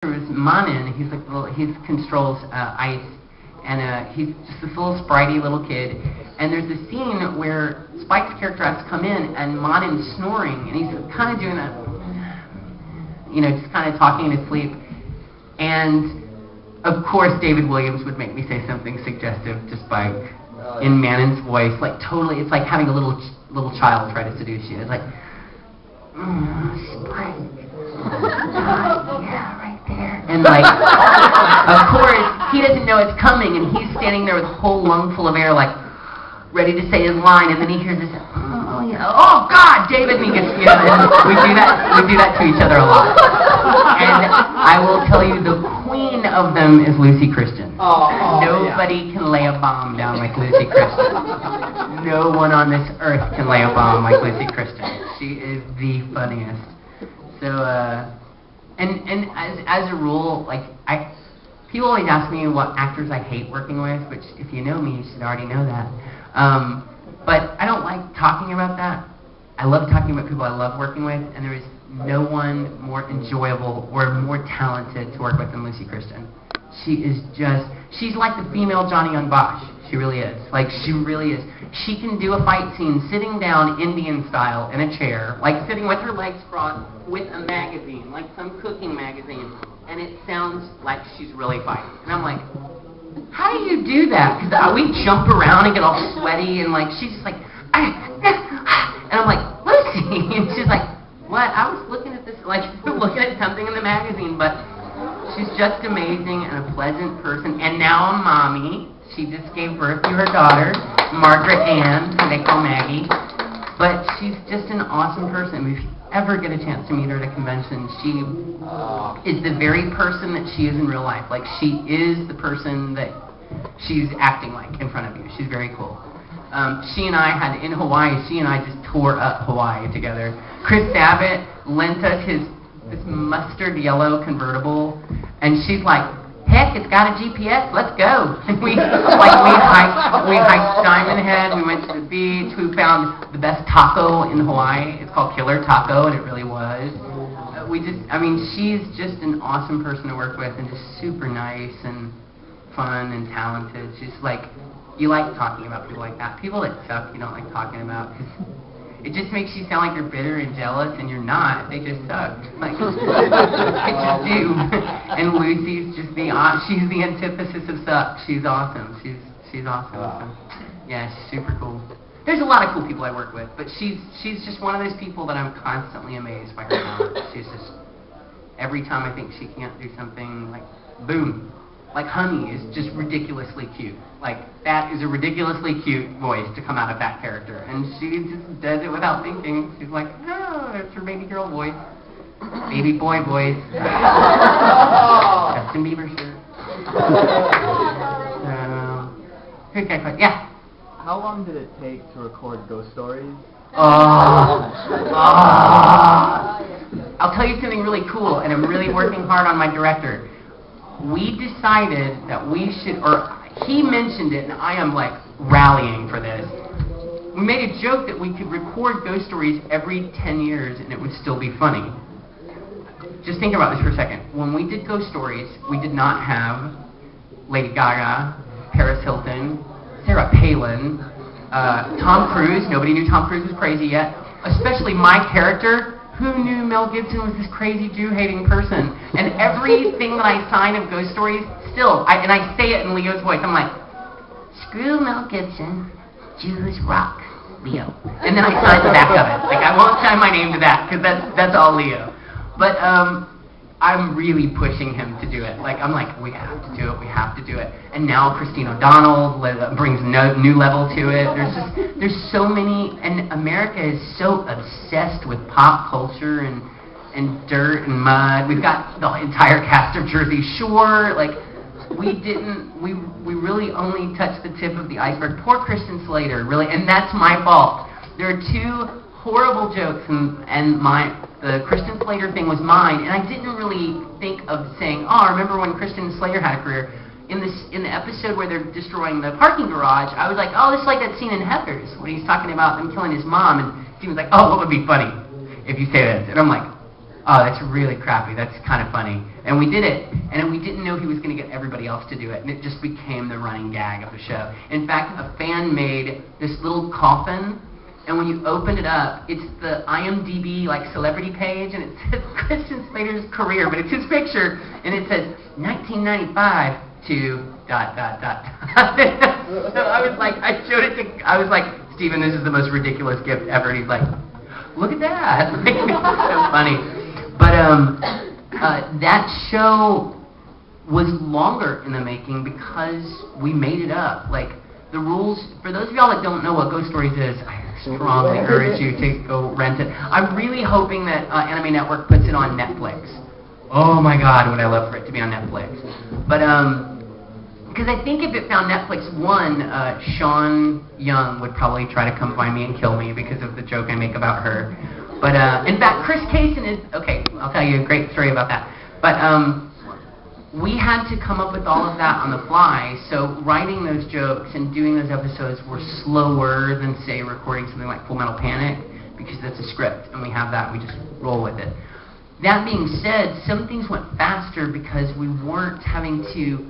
was Manin. He's like he controls ice, and he's just this little spritey little kid. And there's a scene where Spike's character has to come in, and Manin's snoring, and he's kind of doing that, just kind of talking in his sleep. And of course, David Williams would make me say something suggestive just by in Manin's voice, like totally. It's like having a little child try to seduce you. It's like, Spike. Yeah, right there. And like, of course, he doesn't know it's coming, and he's standing there with a whole lung full of air, like, ready to say his line, and then he hears this, oh God, David, and he gets, and we do that to each other a lot. And I will tell you, the queen of them is Lucy Christian. Nobody can lay a bomb down like Lucy Christian. No one on this earth can lay a bomb like Lucy Christian. She is the funniest. So, and as a rule, like, people always ask me what actors I hate working with, which, if you know me, you should already know that. But I don't like talking about that. I love talking about people I love working with, and there is no one more enjoyable or more talented to work with than Lucy Christian. She's like the female Johnny Young Bosch. She really is. Like, she really is. She can do a fight scene sitting down Indian style in a chair, like sitting with her legs crossed with a magazine, like some cooking magazine, and it sounds like she's really fighting. And I'm like, how do you do that? Because we jump around and get all sweaty, and like she's just like, and I'm like, Lucy, and she's like, what? I was looking at this, like looking at something in the magazine, but she's just amazing and a pleasant person. And now a mommy. She just gave birth to her daughter, Margaret Ann, who they call Maggie. But she's just an awesome person. If you ever get a chance to meet her at a convention, she is the very person that she is in real life. Like, she is the person that she's acting like in front of you. She's very cool. She and I had, in Hawaii, she and I just tore up Hawaii together. Chris Sabat lent us this mustard yellow convertible, and she's like, heck, it's got a GPS, let's go. And we hiked Diamond Head, we went to the beach, we found the best taco in Hawaii. It's called Killer Taco, and it really was. She's just an awesome person to work with, and just super nice and fun and talented. She's like, you like talking about people like that. People that suck, you don't like talking about, because it just makes you sound like you're bitter and jealous, and you're not. They just suck. Like, they just do. And Lucy's just she's the antithesis of suck. She's awesome. She's awesome. So, yeah, she's super cool. There's a lot of cool people I work with, but she's just one of those people that I'm constantly amazed by her talent. She's just, every time I think she can't do something, like, boom. Like, Honey is just ridiculously cute. Like, that is a ridiculously cute voice to come out of that character. And she just does it without thinking. She's like, oh, that's her baby girl voice. Baby boy voice. Justin Bieber shirt. Yeah. How long did it take to record Ghost Stories? I'll tell you something really cool, and I'm really working hard on my director. We decided that we should, or he mentioned it, and I am like rallying for this. We made a joke that we could record Ghost Stories every 10 years and it would still be funny. Just think about this for a second. When we did Ghost Stories, we did not have Lady Gaga, Paris Hilton, Sarah Palin, Tom Cruise. Nobody knew Tom Cruise was crazy yet. Especially my character. Who knew Mel Gibson was this crazy Jew-hating person? And everything that I sign of Ghost Stories, still, I say it in Leo's voice, I'm like, screw Mel Gibson, Jews rock, Leo. And then I sign the back of it. Like, I won't sign my name to that, because that's all Leo. But I'm really pushing him to do it. Like, I'm like, we have to do it, we have to do it. And now Christine O'Donnell brings new level to it. There's so many, and America is so obsessed with pop culture and dirt and mud. We've got the entire cast of Jersey Shore. Like, we really only touched the tip of the iceberg. Poor Kristen Slater, really, and that's my fault. There are two horrible jokes, and the Kristen Slater thing was mine, and I didn't really think of saying, I remember when Kristen Slater had a career. In the episode where they're destroying the parking garage, I was like, this is like that scene in Heathers when he's talking about them killing his mom, and she was like, what would be funny if you say this? And I'm like, Oh, that's really crappy. That's kind of funny. And we did it, and then we didn't know he was going to get everybody else to do it, and it just became the running gag of the show. In fact, a fan made this little coffin, and when you open it up, it's the IMDb celebrity page, and it says Christian Slater's career, but it's his picture, and it says 1995 to ... So I was like, I showed it to, I was like, Steven, this is the most ridiculous gift ever. And he's like, look at that. It's so funny. But that show was longer in the making because we made it up. The rules, for those of y'all that don't know what Ghost Stories is, I strongly urge you to go rent it. I'm really hoping that Anime Network puts it on Netflix. Oh my God, would I love for it to be on Netflix. But, because I think if it found Netflix, Sean Young would probably try to come find me and kill me because of the joke I make about her. But, in fact, Chris Kaysen is, okay, I'll tell you a great story about that. But, we had to come up with all of that on the fly, so writing those jokes and doing those episodes were slower than, say, recording something like Full Metal Panic, because that's a script, and we have that, and we just roll with it. That being said, some things went faster because we weren't having to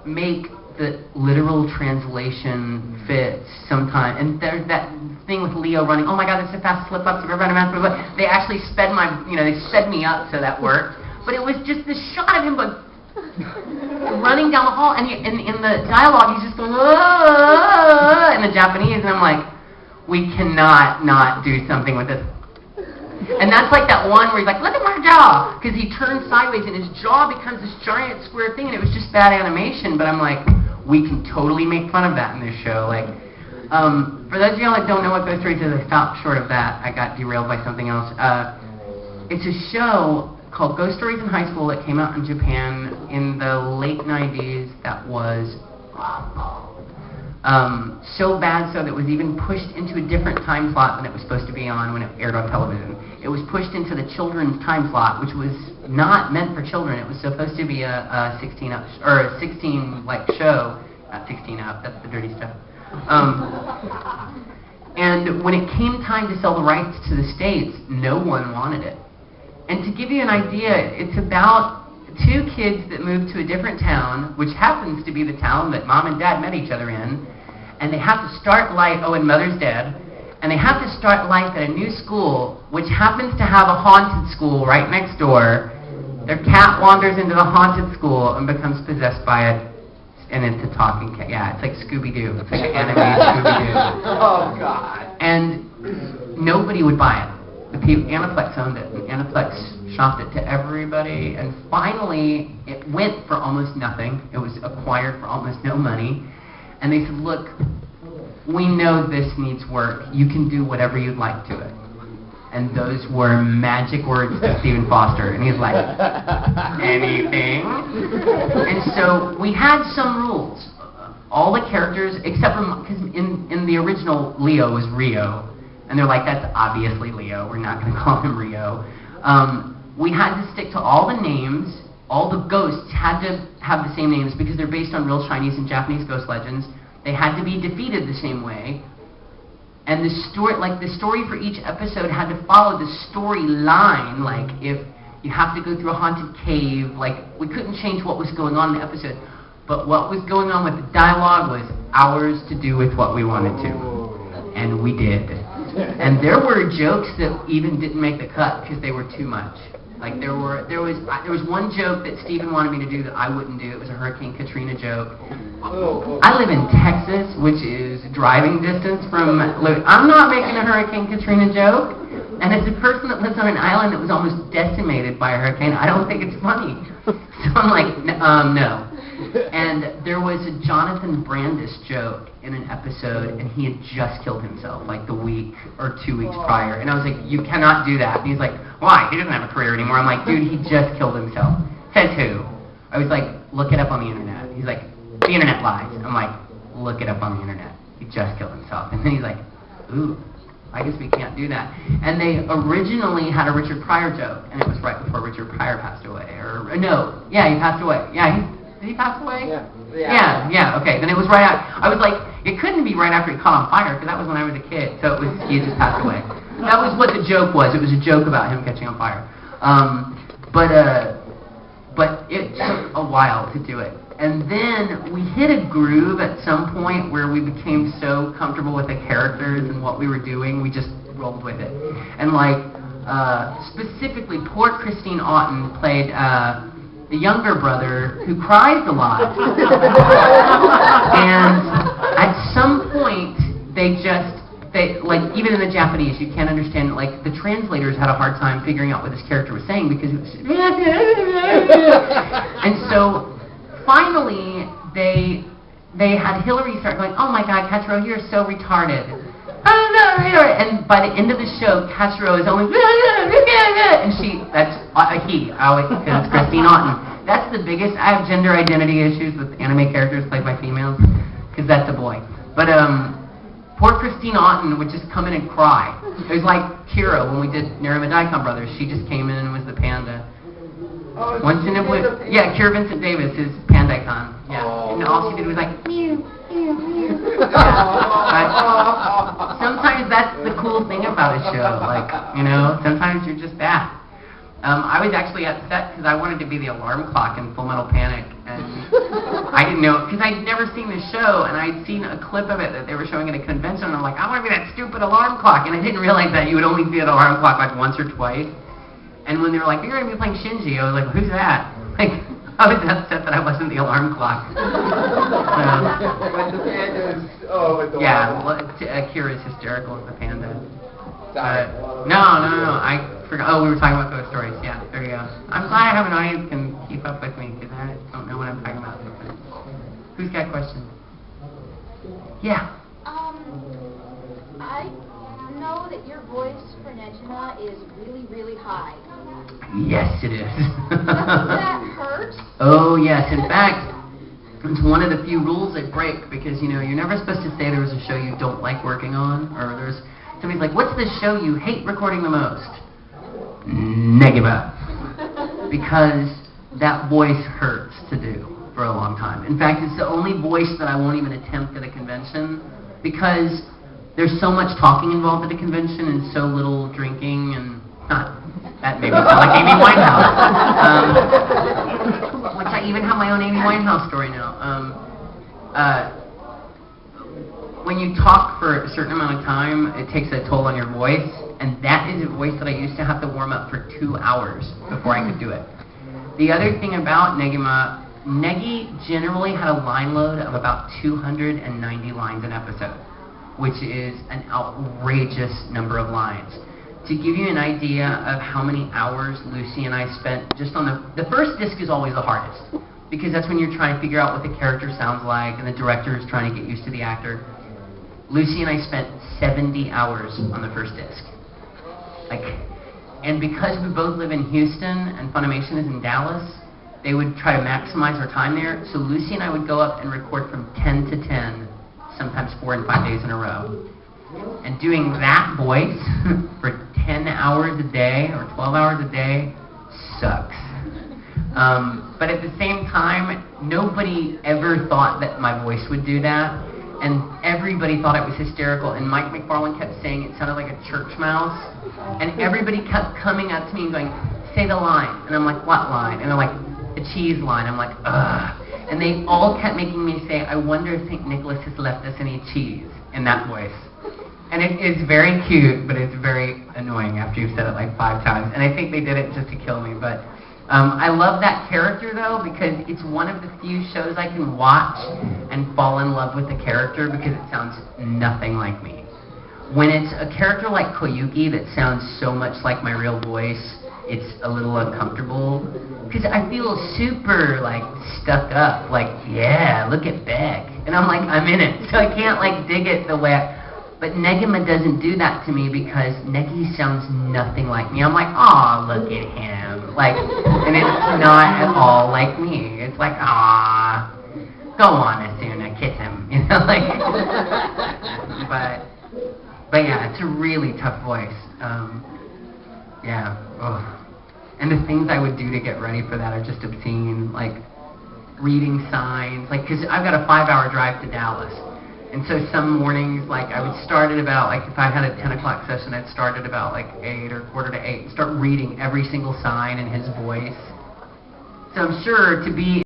make the literal translation fit sometimes. And there's that thing with Leo running, oh my God, that's a fast slip-ups, they actually sped they sped me up, so that worked. But it was just this shot of him running down the hall, and in the dialogue, he's just going, in the Japanese, and I'm like, we cannot not do something with this. And that's like that one where he's like, look at my jaw, because he turns sideways, and his jaw becomes this giant square thing, and it was just bad animation, but I'm like, we can totally make fun of that in this show. For those of y'all that don't know what Ghost Stories is, I stopped short of that. I got derailed by something else. It's a show called Ghost Stories in High School that came out in Japan in the late 90s that was so bad so that it was even pushed into a different time slot than it was supposed to be on when it aired on television. It was pushed into the children's time slot, which was not meant for children. It was supposed to be a 16 up or a 16 show, not 16 up. That's the dirty stuff. And when it came time to sell the rights to the States, no one wanted it. And to give you an idea, it's about two kids that moved to a different town, which happens to be the town that mom and dad met each other in, and they have to start life, and mother's dead, and they have to start life at a new school, which happens to have a haunted school right next door. Their cat wanders into the haunted school and becomes possessed by it, and it's a talking cat. Yeah, it's like Scooby-Doo. It's like an animated Scooby-Doo. Oh, God. And nobody would buy it. Aniplex owned it, and Aniplex shopped it to everybody, and finally it went for almost nothing. It was acquired for almost no money, and they said, look, we know this needs work. You can do whatever you'd like to it. And those were magic words to Stephen Foster, and he's like, anything? And so we had some rules. All the characters, except for, because in the original, Leo was Rio. And they're like, that's obviously Leo. We're not going to call him Rio. We had to stick to all the names. All the ghosts had to have the same names because they're based on real Chinese and Japanese ghost legends. They had to be defeated the same way. And the story for each episode had to follow the storyline. If you have to go through a haunted cave, we couldn't change what was going on in the episode. But what was going on with the dialogue was ours to do with what we wanted to. And we did. And there were jokes that even didn't make the cut because they were too much. There was one joke that Stephen wanted me to do that I wouldn't do. It was a Hurricane Katrina joke. I live in Texas, which is driving distance from. I'm not making a Hurricane Katrina joke. And as a person that lives on an island that was almost decimated by a hurricane, I don't think it's funny. So I'm like, no. And there was a Jonathan Brandis joke in an episode, and he had just killed himself the week or 2 weeks prior. And I was like, you cannot do that. And he's like, why? He doesn't have a career anymore. I'm like, dude, he just killed himself. Says who? I was like, look it up on the internet. He's like, the internet lies. I'm like, look it up on the internet. He just killed himself. And then he's like, ooh, I guess we can't do that. And they originally had a Richard Pryor joke, and it was right before Richard Pryor passed away. He passed away. Yeah, did he pass away? Yeah, okay. Then it was right after. I was like, it couldn't be right after he caught on fire, because that was when I was a kid. So he had just passed away. That was what the joke was. It was a joke about him catching on fire. But it took a while to do it. And then we hit a groove at some point where we became so comfortable with the characters and what we were doing, we just rolled with it. And like, specifically, poor Christine Otten played the younger brother who cries a lot. And at some point, like, even in the Japanese, you can't understand, like, the translators had a hard time figuring out what this character was saying because it was... And so, finally, they had Hillary start going, oh my God, Katsuo, you're so retarded. And by the end of the show, Katsuo is only... And that's it's Christine Otten. That's the biggest... I have gender identity issues with anime characters played by females, because that's a boy. But, poor Christine Otten would just come in and cry. It was like Kira when we did Naruma Daikon Brothers. She just came in and was the panda. Oh, Once in a blue, yeah, Kira Vincent Davis is Pandaikon. Yeah, and all she did was like mew, mew, mew. Yeah. Sometimes that's the cool thing about a show. Like, you know, sometimes you're just that. I was actually upset because I wanted to be the alarm clock in Full Metal Panic, and I didn't know, because I'd never seen the show, and I'd seen a clip of it that they were showing at a convention, and I'm like, I want to be that stupid alarm clock, and I didn't realize that you would only see an alarm clock like once or twice. And when they were like, you're going to be playing Shinji, I was like, who's that? Like, I was upset that I wasn't the alarm clock. But the panda is, yeah, well, Kira's hysterical as the panda. Sorry. No, I forgot. Oh, we were talking about ghost stories. Yeah, there you go. I'm glad I have an audience can keep up with me, because I don't know what I'm talking about. Who's got questions? Yeah. I know that your voice for Nejima is really, really high. Yes, it is. Does that hurt? Oh, yes. In fact, it's one of the few rules I break, because, you know, you're never supposed to say there was a show you don't like working on, or there's somebody's like, what's the show you hate recording the most? Negima. Because that voice hurts to do for a long time. In fact, it's the only voice that I won't even attempt at a convention, because there's so much talking involved at a convention and so little drinking, and that made me sound like Amy Winehouse. Which I even have my own Amy Winehouse story now. When you talk for a certain amount of time, it takes a toll on your voice, and that is a voice that I used to have to warm up for 2 hours before I could do it. The other thing about Negima, Negi generally had a line load of about 290 lines an episode, which is an outrageous number of lines. To give you an idea of how many hours Lucy and I spent just on the first disc is always the hardest, because that's when you're trying to figure out what the character sounds like, and the director is trying to get used to the actor. Lucy and I spent 70 hours on the first disc. And because we both live in Houston and Funimation is in Dallas, they would try to maximize our time there. So Lucy and I would go up and record from 10 to 10, sometimes 4 and 5 days in a row. And doing that voice for 10 hours a day or 12 hours a day sucks. But at the same time, nobody ever thought that my voice would do that. And everybody thought it was hysterical, and Mike McFarlane kept saying it sounded like a church mouse, and everybody kept coming up to me and going, say the line, and I'm like, what line? And they're like, the cheese line. I'm like, ugh. And they all kept making me say, I wonder if St. Nicholas has left us any cheese, in that voice. And it is very cute, but it's very annoying after you've said it like 5 times, and I think they did it just to kill me, but I love that character, though, because it's one of the few shows I can watch and fall in love with the character because it sounds nothing like me. When it's a character like Koyuki that sounds so much like my real voice, it's a little uncomfortable because I feel super, like, stuck up. Like, yeah, look at Beck. And I'm like, I'm in it. So I can't, like, dig it the way But Negima doesn't do that to me because Negi sounds nothing like me. I'm like, aw, look at him. Like, and it's not at all like me. It's like, aw, go on, Asuna, kiss him. You know, like, but yeah, it's a really tough voice. Yeah, ugh. And the things I would do to get ready for that are just obscene, like reading signs, like, because I've got a 5-hour drive to Dallas. And so some mornings, like, I would start at about, like, if I had a 10 o'clock session, I'd start at about, like, 8 or quarter to 8 and start reading every single sign in his voice. So I'm sure to be